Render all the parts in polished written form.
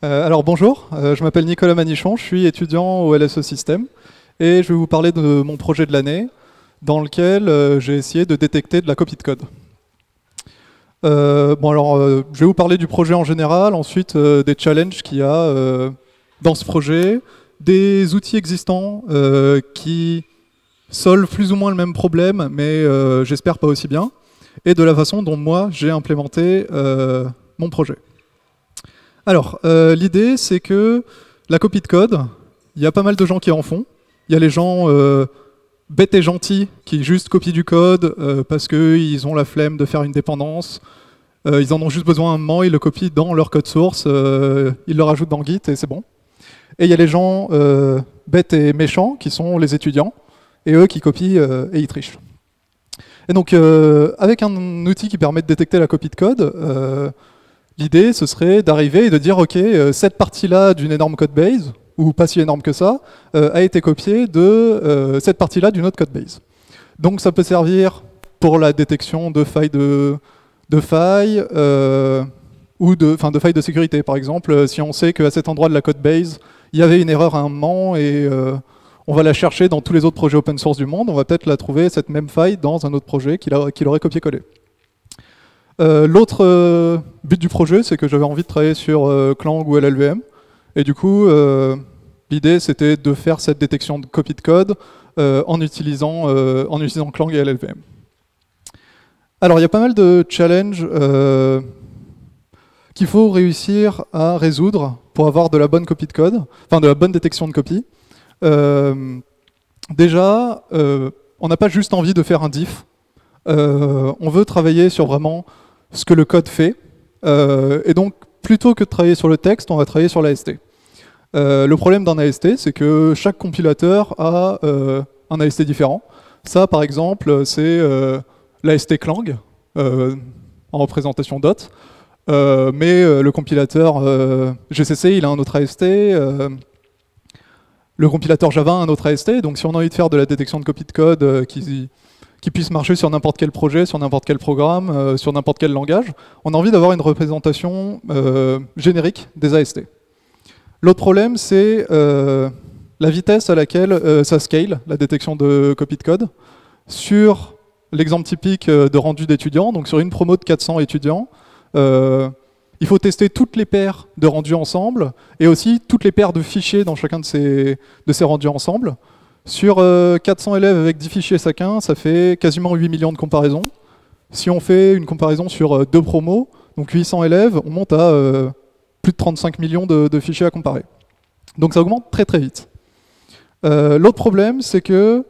Alors bonjour, je m'appelle Nicolas Manichon, je suis étudiant au LSE System et je vais vous parler de mon projet de l'année dans lequel j'ai essayé de détecter de la copie de code. Je vais vous parler du projet en général, ensuite des challenges qu'il y a dans ce projet, des outils existants qui solvent plus ou moins le même problème, mais j'espère pas aussi bien, et de la façon dont moi j'ai implémenté mon projet. Alors, l'idée, c'est que la copie de code, il y a pas mal de gens qui en font. Il y a les gens bêtes et gentils qui juste copient du code parce qu'ils ont la flemme de faire une dépendance. Ils en ont juste besoin un moment, ils le copient dans leur code source, ils le rajoutent dans Git et c'est bon. Et il y a les gens bêtes et méchants qui sont les étudiants, et eux qui copient et ils trichent. Et donc, avec un outil qui permet de détecter la copie de code, l'idée, ce serait d'arriver et de dire, OK, cette partie-là d'une énorme codebase, ou pas si énorme que ça, a été copiée de cette partie-là d'une autre codebase. Donc ça peut servir pour la détection de failles ou de failles de sécurité. Par exemple, si on sait qu'à cet endroit de la codebase, il y avait une erreur à un moment et on va la chercher dans tous les autres projets open source du monde, on va peut-être la trouver, cette même faille, dans un autre projet qui l'aurait copié-collé. L'autre but du projet, c'est que j'avais envie de travailler sur Clang ou LLVM. Et du coup, l'idée, c'était de faire cette détection de copie de code en utilisant Clang et LLVM. Alors, il y a pas mal de challenges qu'il faut réussir à résoudre pour avoir de la bonne copie de code, enfin de la bonne détection de copie. Déjà, on n'a pas juste envie de faire un diff. On veut travailler sur vraiment ce que le code fait. Et donc, plutôt que de travailler sur le texte, on va travailler sur l'AST. Le problème d'un AST, c'est que chaque compilateur a un AST différent. Ça, par exemple, c'est l'AST Clang, en représentation dot. Mais le compilateur GCC, il a un autre AST. Le compilateur Java a un autre AST. Donc, si on a envie de faire de la détection de copie de code qui puisse marcher sur n'importe quel projet, sur n'importe quel programme, sur n'importe quel langage, on a envie d'avoir une représentation générique des AST. L'autre problème, c'est la vitesse à laquelle ça scale, la détection de copie de code. Sur l'exemple typique de rendu d'étudiants, donc sur une promo de 400 étudiants, il faut tester toutes les paires de rendus ensemble, et aussi toutes les paires de fichiers dans chacun de ces rendus ensemble. Sur 400 élèves avec 10 fichiers chacun, ça fait quasiment 8 millions de comparaisons. Si on fait une comparaison sur 2 promos, donc 800 élèves, on monte à plus de 35 millions de fichiers à comparer. Donc ça augmente très très vite. L'autre problème, c'est que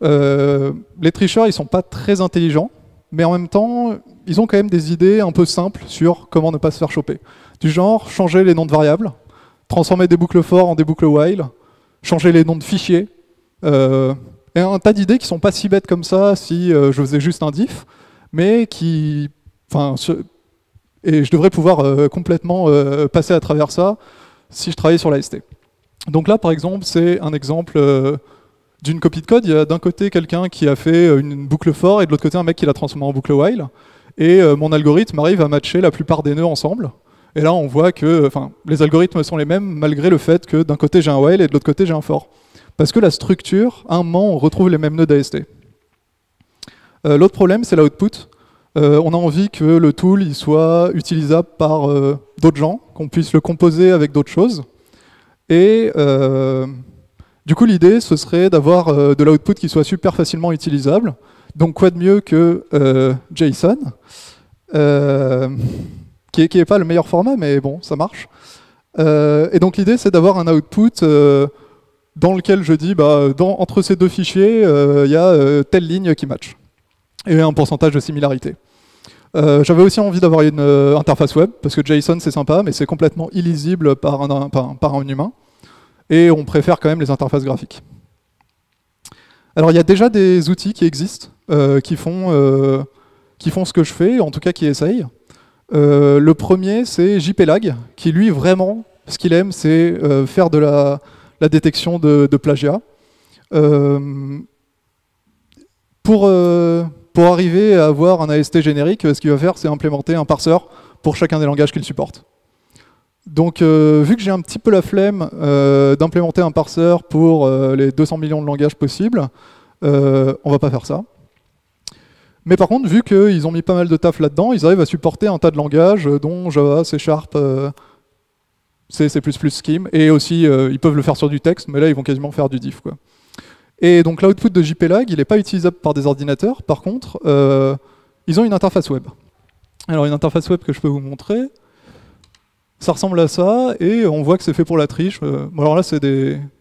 les tricheurs, ils sont pas très intelligents, mais en même temps, ils ont quand même des idées un peu simples sur comment ne pas se faire choper. Du genre, changer les noms de variables, transformer des boucles for en des boucles while, changer les noms de fichiers, et un tas d'idées qui sont pas si bêtes comme ça si je faisais juste un diff, mais qui... et je devrais pouvoir complètement passer à travers ça si je travaillais sur l'AST. Donc là, par exemple, c'est un exemple d'une copie de code. Il y a d'un côté quelqu'un qui a fait une boucle for et de l'autre côté un mec qui l'a transformé en boucle while. Et mon algorithme arrive à matcher la plupart des nœuds ensemble. Et là, on voit que les algorithmes sont les mêmes malgré le fait que d'un côté j'ai un while et de l'autre côté j'ai un for. Parce que la structure, à un moment, on retrouve les mêmes nœuds d'AST. L'autre problème, c'est l'output. On a envie que le tool il soit utilisable par d'autres gens, qu'on puisse le composer avec d'autres choses. Et du coup, l'idée, ce serait d'avoir de l'output qui soit super facilement utilisable. Donc, quoi de mieux que JSON, qui n'est pas le meilleur format, mais bon, ça marche. Et donc, l'idée, c'est d'avoir un output dans lequel je dis, entre ces deux fichiers, il y a telle ligne qui match. Et un pourcentage de similarité. J'avais aussi envie d'avoir une interface web, parce que JSON c'est sympa, mais c'est complètement illisible par un humain. Et on préfère quand même les interfaces graphiques. Alors il y a déjà des outils qui existent, qui font ce que je fais, en tout cas qui essayent. Le premier, c'est JPLag, qui lui, vraiment, ce qu'il aime, c'est faire de la détection de plagiat. Pour arriver à avoir un AST générique, ce qu'il va faire, c'est implémenter un parseur pour chacun des langages qu'il supporte. Donc, vu que j'ai un petit peu la flemme d'implémenter un parseur pour les 200 millions de langages possibles, on va pas faire ça. Mais par contre, vu qu'ils ont mis pas mal de taf là-dedans, ils arrivent à supporter un tas de langages, dont Java, C#, C++, Scheme, et aussi ils peuvent le faire sur du texte, mais là ils vont quasiment faire du diff, quoi. Et donc l'output de JPEG, il n'est pas utilisable par des ordinateurs, par contre, ils ont une interface web. Alors une interface web que je peux vous montrer, ça ressemble à ça, et on voit que c'est fait pour la triche. Bon, alors là c'est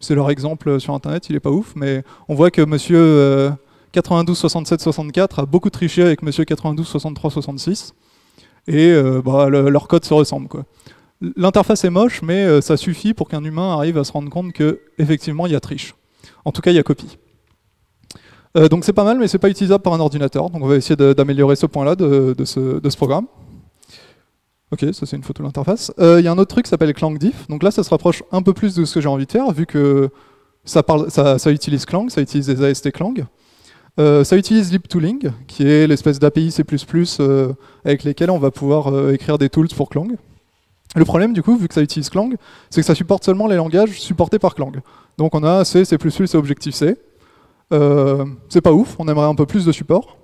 leur exemple sur internet, il est pas ouf, mais on voit que monsieur 92 67 64 a beaucoup triché avec monsieur 92 63 66, et leur code se ressemble, quoi. L'interface est moche, mais ça suffit pour qu'un humain arrive à se rendre compte qu'effectivement il y a triche. En tout cas, il y a copie. Donc c'est pas mal, mais c'est pas utilisable par un ordinateur. Donc on va essayer d'améliorer ce point-là de ce programme. Ok, ça c'est une photo de l'interface. Il y a un autre truc qui s'appelle ClangDiff. Donc là, ça se rapproche un peu plus de ce que j'ai envie de faire, vu que ça utilise Clang, ça utilise des AST Clang. Ça utilise libtooling, qui est l'espèce d'API C++ avec lesquels on va pouvoir écrire des tools pour Clang. Le problème, du coup, vu que ça utilise Clang, c'est que ça supporte seulement les langages supportés par Clang. Donc on a C, C++ et Objective-C. C'est pas ouf, on aimerait un peu plus de support.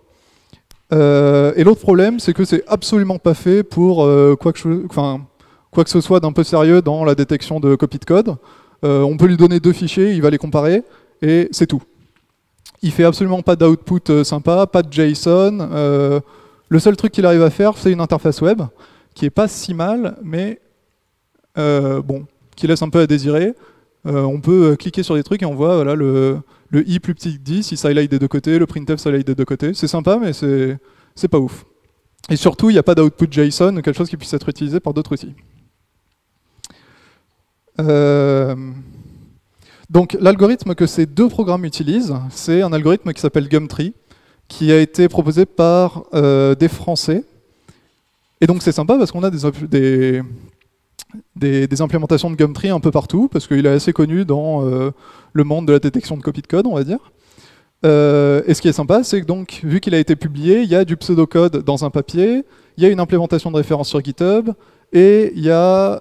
Et l'autre problème, c'est que c'est absolument pas fait pour quoi que ce soit d'un peu sérieux dans la détection de copie de code. On peut lui donner 2 fichiers, il va les comparer, et c'est tout. Il fait absolument pas d'output sympa, pas de JSON. Le seul truc qu'il arrive à faire, c'est une interface web, qui est pas si mal, mais qui laisse un peu à désirer. On peut cliquer sur des trucs et on voit voilà, le i plus petit que 10, il s'highlight des deux côtés, le printf s'highlight des deux côtés. C'est sympa, mais c'est pas ouf. Et surtout, il n'y a pas d'output JSON ou quelque chose qui puisse être utilisé par d'autres outils. Donc l'algorithme que ces deux programmes utilisent, c'est un algorithme qui s'appelle Gumtree, qui a été proposé par des Français. Et donc c'est sympa parce qu'on a des implémentations de Gumtree un peu partout, parce qu'il est assez connu dans le monde de la détection de copie de code, on va dire. Et ce qui est sympa, c'est que donc, vu qu'il a été publié, il y a du pseudocode dans un papier, il y a une implémentation de référence sur GitHub, et il y a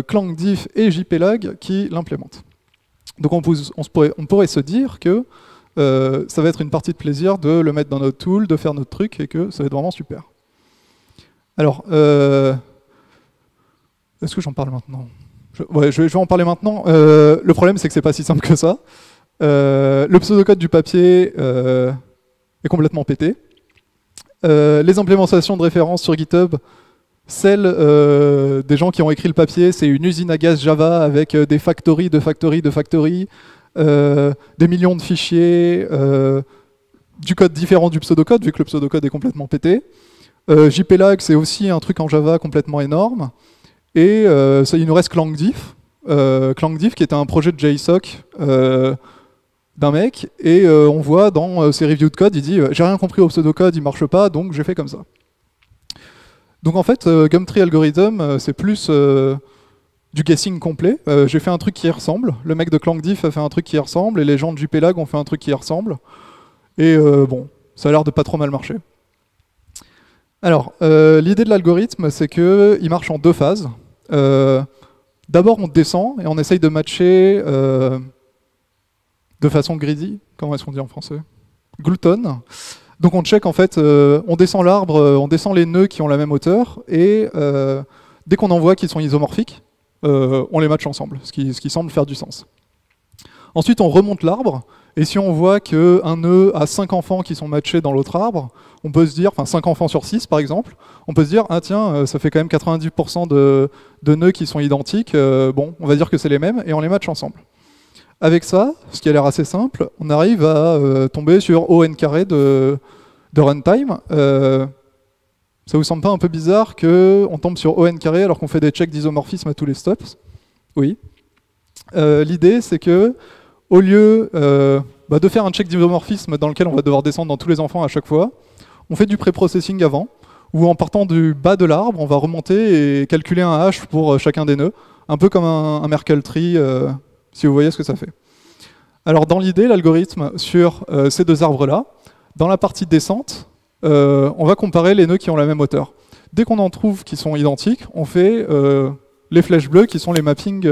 ClangDiff et JPEG qui l'implémentent. Donc on pourrait se dire que ça va être une partie de plaisir de le mettre dans notre tool, de faire notre truc, et que ça va être vraiment super. Alors, est-ce que j'en parle maintenant? Je vais en parler maintenant. Le problème, c'est que c'est pas si simple que ça. Le pseudocode du papier est complètement pété. Les implémentations de référence sur GitHub, celles des gens qui ont écrit le papier, c'est une usine à gaz Java avec des factories de factories de factories, des millions de fichiers, du code différent du pseudocode, vu que le pseudocode est complètement pété. JPEG, c'est aussi un truc en Java complètement énorme. Et il nous reste ClangDiff. ClangDiff qui était un projet de JSOC d'un mec, et on voit dans ses reviews de code, il dit j'ai rien compris au pseudocode, il marche pas, donc j'ai fait comme ça. Donc en fait, Gumtree Algorithm, c'est plus du guessing complet. J'ai fait un truc qui y ressemble, le mec de ClangDiff a fait un truc qui y ressemble, et les gens de JPEG ont fait un truc qui y ressemble. Et bon, ça a l'air de pas trop mal marcher. Alors, l'idée de l'algorithme, c'est qu'il marche en deux phases. D'abord, on descend et on essaye de matcher de façon greedy. Comment est-ce qu'on dit en français? Glutton. Donc on check en fait, on descend l'arbre, on descend les nœuds qui ont la même hauteur, et dès qu'on en voit qui sont isomorphiques, on les matche ensemble, ce qui semble faire du sens. Ensuite, on remonte l'arbre, et si on voit qu'un nœud a 5 enfants qui sont matchés dans l'autre arbre, on peut se dire, enfin 5 enfants sur 6 par exemple, on peut se dire, ah tiens, ça fait quand même 90% de nœuds qui sont identiques, bon, on va dire que c'est les mêmes, et on les matche ensemble. Avec ça, ce qui a l'air assez simple, on arrive à tomber sur O n carré de runtime. Ça vous semble pas un peu bizarre qu'on tombe sur O n carré alors qu'on fait des checks d'isomorphisme à tous les stops? Oui. L'idée, c'est que au lieu de faire un check d'isomorphisme dans lequel on va devoir descendre dans tous les enfants à chaque fois, on fait du pré-processing avant, où en partant du bas de l'arbre, on va remonter et calculer un hash pour chacun des nœuds, un peu comme un Merkle tree, si vous voyez ce que ça fait. Alors dans l'idée, l'algorithme sur ces deux arbres-là, dans la partie descente, on va comparer les nœuds qui ont la même hauteur. Dès qu'on en trouve qui sont identiques, on fait les flèches bleues qui sont les mappings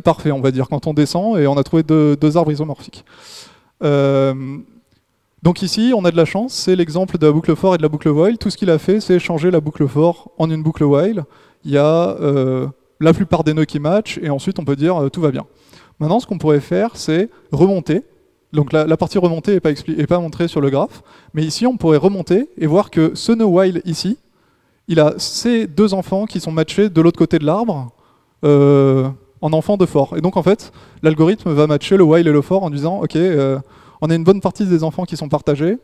parfaits, on va dire, quand on descend, et on a trouvé deux arbres isomorphiques. Donc ici, on a de la chance, c'est l'exemple de la boucle for et de la boucle while. Tout ce qu'il a fait, c'est changer la boucle for en une boucle while. Il y a la plupart des nœuds qui matchent, et ensuite on peut dire tout va bien. Maintenant, ce qu'on pourrait faire, c'est remonter. Donc la partie remontée n'est pas montrée sur le graphe, mais ici, on pourrait remonter et voir que ce nœud while ici, il a ces deux enfants qui sont matchés de l'autre côté de l'arbre en enfants de for. Et donc en fait, l'algorithme va matcher le while et le for en disant ok, on a une bonne partie des enfants qui sont partagés,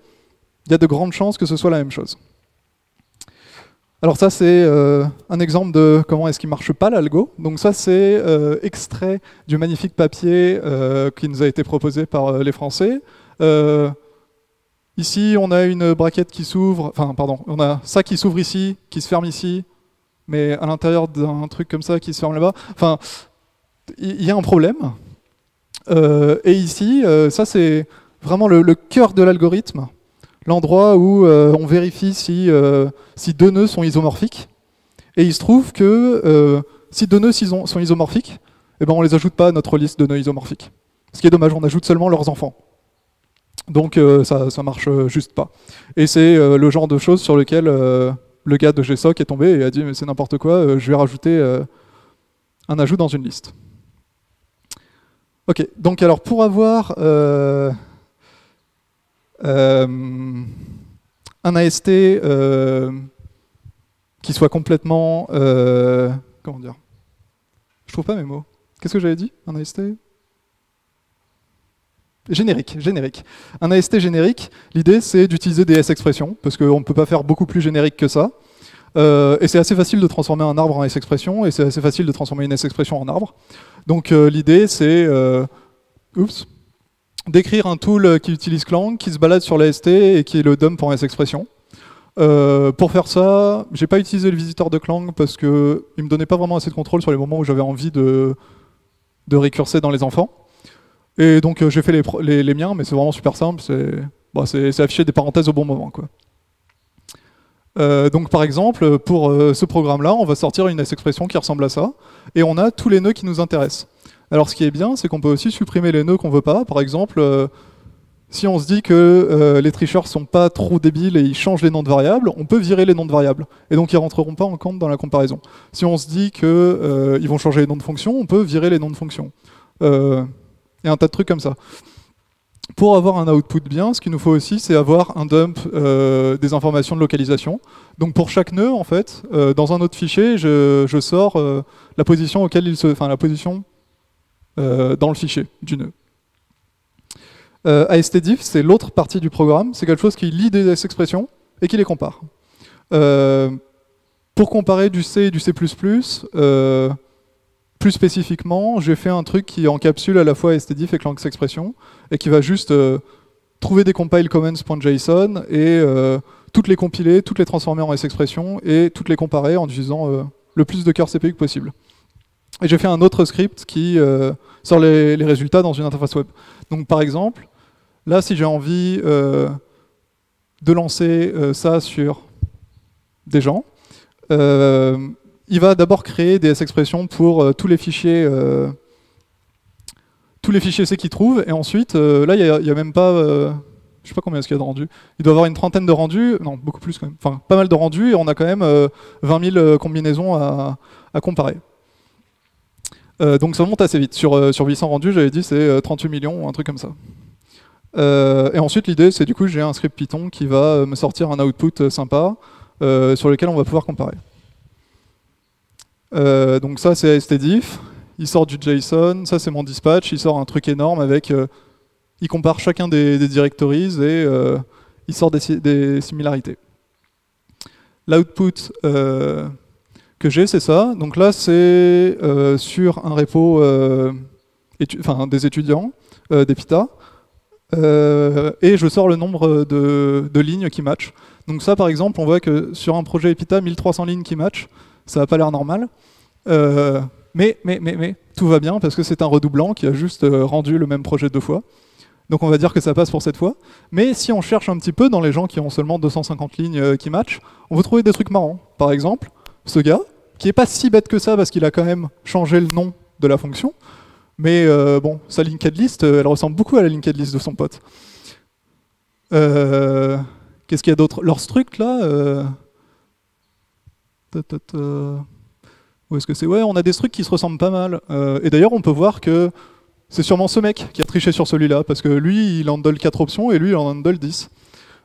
il y a de grandes chances que ce soit la même chose. Alors ça c'est un exemple de comment est-ce qu'il marche pas l'algo. Donc ça c'est extrait du magnifique papier qui nous a été proposé par les Français. Ici on a une braquette qui s'ouvre, enfin pardon, on a ça qui s'ouvre ici, qui se ferme ici, mais à l'intérieur d'un truc comme ça qui se ferme là-bas. Enfin, il y a un problème. Et ici, ça c'est vraiment le cœur de l'algorithme, l'endroit où on vérifie si deux nœuds sont isomorphiques. Et il se trouve que si deux nœuds sont isomorphiques, eh ben on les ajoute pas à notre liste de nœuds isomorphiques. Ce qui est dommage, on ajoute seulement leurs enfants. Donc ça marche juste pas. Et c'est le genre de choses sur lequel le gars de GSOC est tombé et a dit mais c'est n'importe quoi, je vais rajouter un ajout dans une liste. Ok, donc alors pour avoir un AST qui soit complètement... comment dire? Je trouve pas mes mots. Qu'est-ce que j'avais dit? Un AST? Générique. Un AST générique, l'idée c'est d'utiliser des S-expressions, parce qu'on ne peut pas faire beaucoup plus générique que ça. Et c'est assez facile de transformer un arbre en S-expression, et c'est assez facile de transformer une S-expression en arbre. Donc l'idée c'est d'écrire un tool qui utilise Clang, qui se balade sur l'AST et qui le dump en S-expression. Pour faire ça, j'ai pas utilisé le visiteur de Clang parce qu'il me donnait pas vraiment assez de contrôle sur les moments où j'avais envie de récurser dans les enfants. Et donc j'ai fait les miens, mais c'est vraiment super simple, c'est afficher des parenthèses au bon moment, quoi. Donc par exemple, pour ce programme-là, on va sortir une S-expression qui ressemble à ça, et on a tous les nœuds qui nous intéressent. Alors ce qui est bien, c'est qu'on peut aussi supprimer les nœuds qu'on veut pas. Par exemple, si on se dit que les tricheurs sont pas trop débiles et ils changent les noms de variables, on peut virer les noms de variables. Et donc ils rentreront pas en compte dans la comparaison. Si on se dit qu'ils vont changer les noms de fonctions, on peut virer les noms de fonctions. Et un tas de trucs comme ça. Pour avoir un output bien, ce qu'il nous faut aussi, c'est avoir un dump des informations de localisation. Donc pour chaque nœud, en fait, dans un autre fichier, je sors la position auquel la position dans le fichier du nœud. ASTDiff, c'est l'autre partie du programme. C'est quelque chose qui lit des expressions et qui les compare. Pour comparer du C et du C++, plus spécifiquement, j'ai fait un truc qui encapsule à la fois stdiff et ClangsExpression et qui va juste trouver des compile comments.json et toutes les compiler, toutes les transformer en S-expression et toutes les comparer en utilisant le plus de cœur CPU que possible. Et j'ai fait un autre script qui sort les résultats dans une interface web. Donc par exemple, là si j'ai envie de lancer ça sur des gens, il va d'abord créer des S-expressions pour tous les fichiers C qu'il trouve, et ensuite, là, il n'y a même pas... je sais pas combien est-ce qu'il y a de rendus. Il doit y avoir une trentaine de rendus, non, beaucoup plus quand même. Enfin, pas mal de rendus, et on a quand même 20 000 combinaisons à comparer. Donc ça monte assez vite. Sur 800 rendus, j'avais dit, c'est 38 millions, ou un truc comme ça. Et ensuite, l'idée, c'est du coup, j'ai un script Python qui va me sortir un output sympa, sur lequel on va pouvoir comparer. Donc ça c'est stdiff, il sort du JSON, ça c'est mon dispatch, il sort un truc énorme avec, il compare chacun des directories et il sort des similarités. L'output que j'ai c'est ça, donc là c'est sur un repo des étudiants, d'Epita, et je sors le nombre de lignes qui matchent. Donc ça par exemple on voit que sur un projet Epita, 1300 lignes qui matchent, ça n'a pas l'air normal, mais tout va bien parce que c'est un redoublant qui a juste rendu le même projet 2 fois. Donc on va dire que ça passe pour cette fois. Mais si on cherche un petit peu dans les gens qui ont seulement 250 lignes qui matchent, on va trouver des trucs marrants. Par exemple, ce gars, qui est pas si bête que ça parce qu'il a quand même changé le nom de la fonction. Mais bon, sa linked list, elle ressemble beaucoup à la linked list de son pote. Qu'est-ce qu'il y a d'autre? Leur struct là. Où est-ce que c'est? Ouais, on a des structs qui se ressemblent pas mal. Et d'ailleurs, on peut voir que c'est sûrement ce mec qui a triché sur celui-là, parce que lui, il handle 4 options et lui, il en handle 10.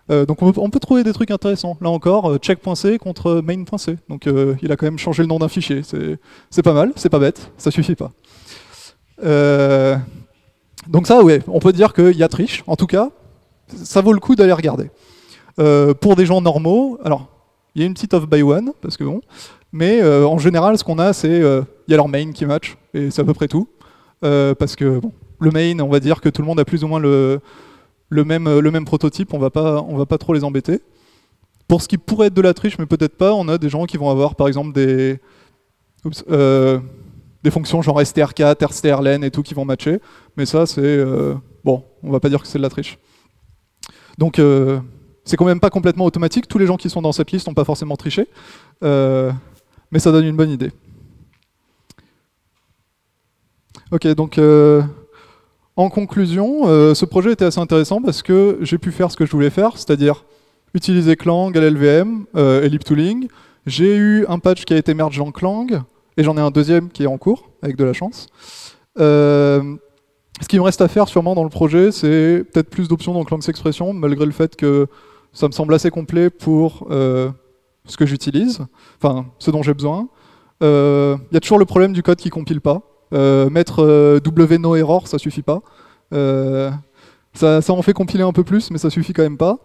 Donc on peut trouver des trucs intéressants. Là encore, check.c contre main.c. Donc il a quand même changé le nom d'un fichier. C'est pas mal, c'est pas bête, ça suffit pas. Donc ça, ouais, on peut dire qu'il y a triche. En tout cas, ça vaut le coup d'aller regarder. Pour des gens normaux, alors, il y a une petite off by one, parce que bon, mais en général, ce qu'on a, c'est il y a leur main qui match, et c'est à peu près tout. Parce que bon, le main, on va dire que tout le monde a plus ou moins le même prototype, on va pas trop les embêter. Pour ce qui pourrait être de la triche, mais peut-être pas, on a des gens qui vont avoir par exemple des fonctions genre str4, strlen et tout qui vont matcher, mais ça c'est bon, on va pas dire que c'est de la triche. Donc c'est quand même pas complètement automatique, tous les gens qui sont dans cette liste n'ont pas forcément triché, mais ça donne une bonne idée. Ok, donc en conclusion, ce projet était assez intéressant parce que j'ai pu faire ce que je voulais faire, c'est-à-dire utiliser Clang, LLVM et libtooling. J'ai eu un patch qui a été merge en Clang, et j'en ai un deuxième qui est en cours, avec de la chance. Ce qui me reste à faire sûrement dans le projet, c'est peut-être plus d'options dans Clang Expression, malgré le fait que ça me semble assez complet pour ce que j'utilise, enfin ce dont j'ai besoin. Il y a toujours le problème du code qui compile pas. Mettre w-no-error, ça suffit pas. Ça en fait compiler un peu plus, mais ça suffit quand même pas.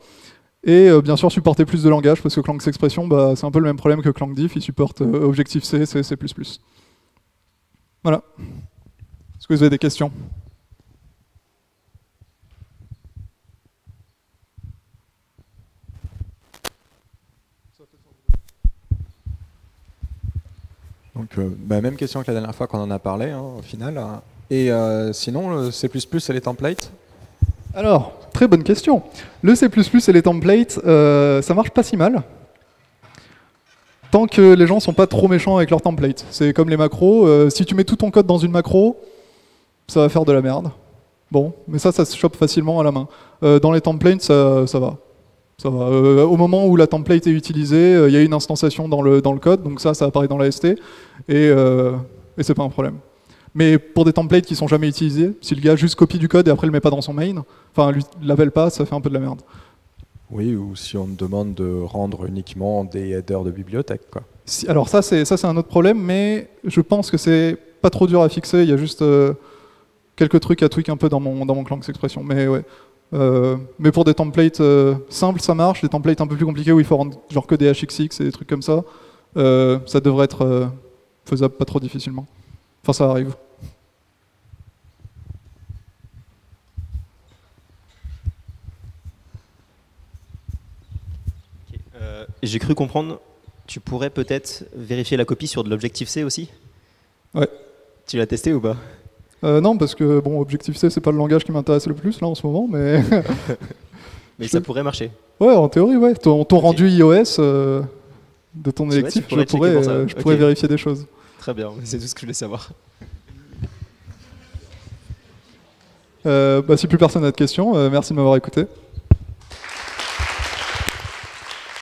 Et bien sûr supporter plus de langages, parce que Clang Expression, bah, c'est un peu le même problème que Clang Diff, il supporte Objective-C, C, C++. Voilà. Est-ce que vous avez des questions? Donc, même question que la dernière fois qu'on en a parlé, hein, au final. Et sinon, le C++ et les templates? Alors, très bonne question. Le C++ et les templates, ça marche pas si mal. Tant que les gens sont pas trop méchants avec leurs templates. C'est comme les macros, si tu mets tout ton code dans une macro, ça va faire de la merde. Bon, mais ça se chope facilement à la main. Dans les templates, ça va. Ça va. Au moment où la template est utilisée, il y a une instanciation dans le code, donc ça apparaît dans la ST, et c'est pas un problème. Mais pour des templates qui sont jamais utilisés, si le gars juste copie du code et après le met pas dans son main, enfin lui l'appelle pas, ça fait un peu de la merde. Oui, ou si on demande de rendre uniquement des headers de bibliothèque, quoi. Alors ça c'est un autre problème, mais je pense que c'est pas trop dur à fixer, il y a juste quelques trucs à tweak un peu dans mon Clang Expression, mais ouais. Mais pour des templates simples, ça marche. Des templates un peu plus compliqués où il faut rendre genre que des HXX et des trucs comme ça, ça devrait être faisable pas trop difficilement. Enfin, ça arrive. Okay. J'ai cru comprendre, tu pourrais peut-être vérifier la copie sur de l'Objective-C aussi? Ouais. Tu l'as testé ou pas? Non, parce que bon, Objective-C, c'est pas le langage qui m'intéresse le plus là en ce moment, mais. Mais ça pourrait marcher. Ouais, en théorie, ouais. Ton rendu iOS de ton électif, je pourrais vérifier des choses. Très bien, c'est tout ce que je voulais savoir. Si plus personne n'a de questions, merci de m'avoir écouté.